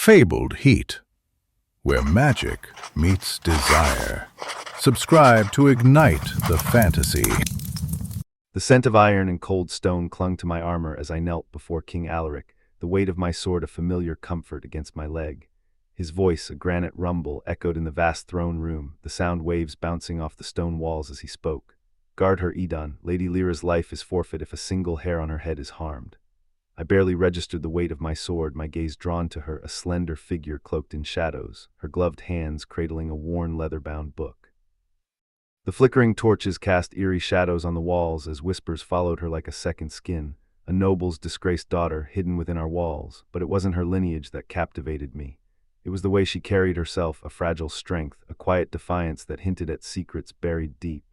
fabled heat, where magic meets desire. Subscribe to ignite the fantasy. The scent of iron and cold stone clung to my armor as I knelt before King Alaric, the weight of my sword a familiar comfort against my leg. His voice, a granite rumble, echoed in the vast throne room, the sound waves bouncing off the stone walls as he spoke. Guard her, Edon. Lady Lyra's life is forfeit if a single hair on her head is harmed. I barely registered the weight of my sword, my gaze drawn to her, a slender figure cloaked in shadows, her gloved hands cradling a worn leather-bound book. The flickering torches cast eerie shadows on the walls as whispers followed her like a second skin, a noble's disgraced daughter hidden within our walls, but it wasn't her lineage that captivated me. It was the way she carried herself, a fragile strength, a quiet defiance that hinted at secrets buried deep.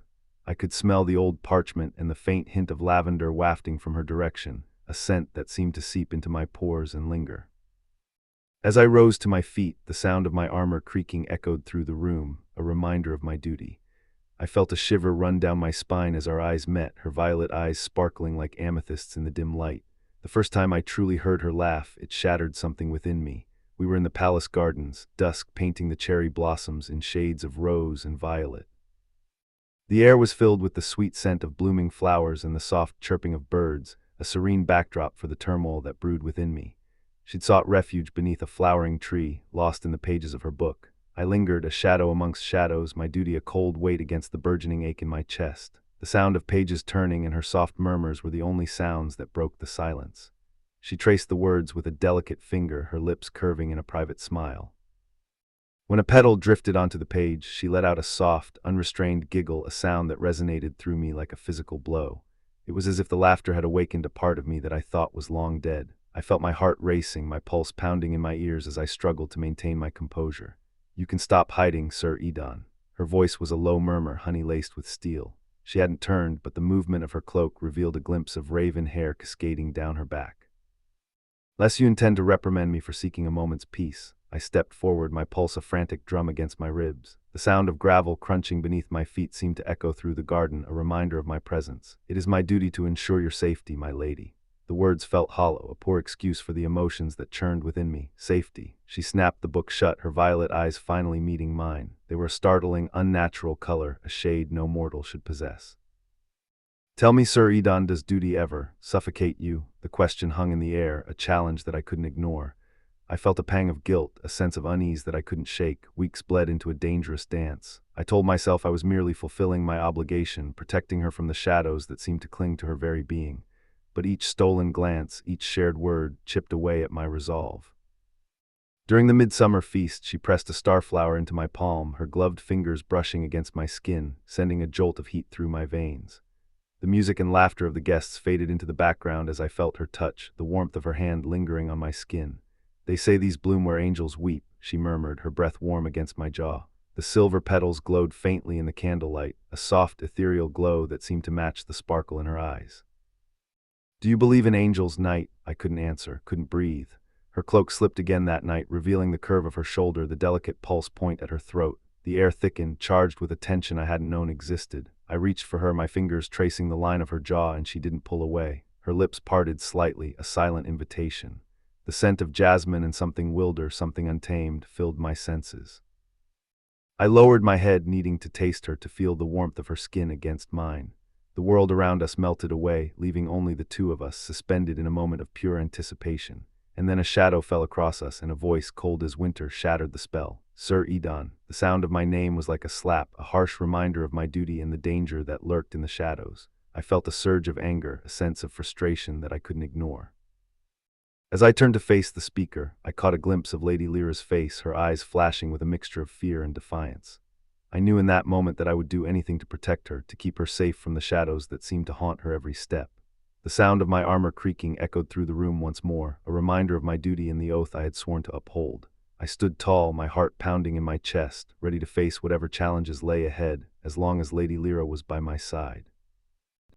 I could smell the old parchment and the faint hint of lavender wafting from her direction, a scent that seemed to seep into my pores and linger. As I rose to my feet, the sound of my armor creaking echoed through the room, a reminder of my duty. I felt a shiver run down my spine as our eyes met, her violet eyes sparkling like amethysts in the dim light. The first time I truly heard her laugh, it shattered something within me. We were in the palace gardens, dusk painting the cherry blossoms in shades of rose and violet. The air was filled with the sweet scent of blooming flowers and the soft chirping of birds, a serene backdrop for the turmoil that brewed within me. She'd sought refuge beneath a flowering tree, lost in the pages of her book. I lingered, a shadow amongst shadows, my duty a cold weight against the burgeoning ache in my chest. The sound of pages turning and her soft murmurs were the only sounds that broke the silence. She traced the words with a delicate finger, her lips curving in a private smile. When a petal drifted onto the page, she let out a soft, unrestrained giggle, a sound that resonated through me like a physical blow. It was as if the laughter had awakened a part of me that I thought was long dead. I felt my heart racing, my pulse pounding in my ears as I struggled to maintain my composure. "You can stop hiding, Sir Edon." Her voice was a low murmur, honey-laced with steel. She hadn't turned, but the movement of her cloak revealed a glimpse of raven hair cascading down her back. "Lest you intend to reprimand me for seeking a moment's peace." I stepped forward, my pulse a frantic drum against my ribs. The sound of gravel crunching beneath my feet seemed to echo through the garden, a reminder of my presence. "It is my duty to ensure your safety, my lady." The words felt hollow, a poor excuse for the emotions that churned within me. Safety. She snapped the book shut, her violet eyes finally meeting mine. They were a startling, unnatural color, a shade no mortal should possess. "Tell me, Sir Edon, does duty ever suffocate you?" The question hung in the air, a challenge that I couldn't ignore. I felt a pang of guilt, a sense of unease that I couldn't shake. Weeks bled into a dangerous dance. I told myself I was merely fulfilling my obligation, protecting her from the shadows that seemed to cling to her very being. But each stolen glance, each shared word, chipped away at my resolve. During the midsummer feast, she pressed a starflower into my palm, her gloved fingers brushing against my skin, sending a jolt of heat through my veins. The music and laughter of the guests faded into the background as I felt her touch, the warmth of her hand lingering on my skin. "They say these bloom where angels weep," she murmured, her breath warm against my jaw. The silver petals glowed faintly in the candlelight, a soft, ethereal glow that seemed to match the sparkle in her eyes. "Do you believe in angels, knight?" I couldn't answer, couldn't breathe. Her cloak slipped again that night, revealing the curve of her shoulder, the delicate pulse point at her throat. The air thickened, charged with a tension I hadn't known existed. I reached for her, my fingers tracing the line of her jaw, and she didn't pull away. Her lips parted slightly, a silent invitation. The scent of jasmine and something wilder, something untamed, filled my senses. I lowered my head, needing to taste her, to feel the warmth of her skin against mine. The world around us melted away, leaving only the two of us, suspended in a moment of pure anticipation. And then a shadow fell across us, and a voice, cold as winter, shattered the spell. "Sir Edon." The sound of my name was like a slap, a harsh reminder of my duty and the danger that lurked in the shadows. I felt a surge of anger, a sense of frustration that I couldn't ignore. As I turned to face the speaker, I caught a glimpse of Lady Lyra's face, her eyes flashing with a mixture of fear and defiance. I knew in that moment that I would do anything to protect her, to keep her safe from the shadows that seemed to haunt her every step. The sound of my armor creaking echoed through the room once more, a reminder of my duty and the oath I had sworn to uphold. I stood tall, my heart pounding in my chest, ready to face whatever challenges lay ahead, as long as Lady Lyra was by my side.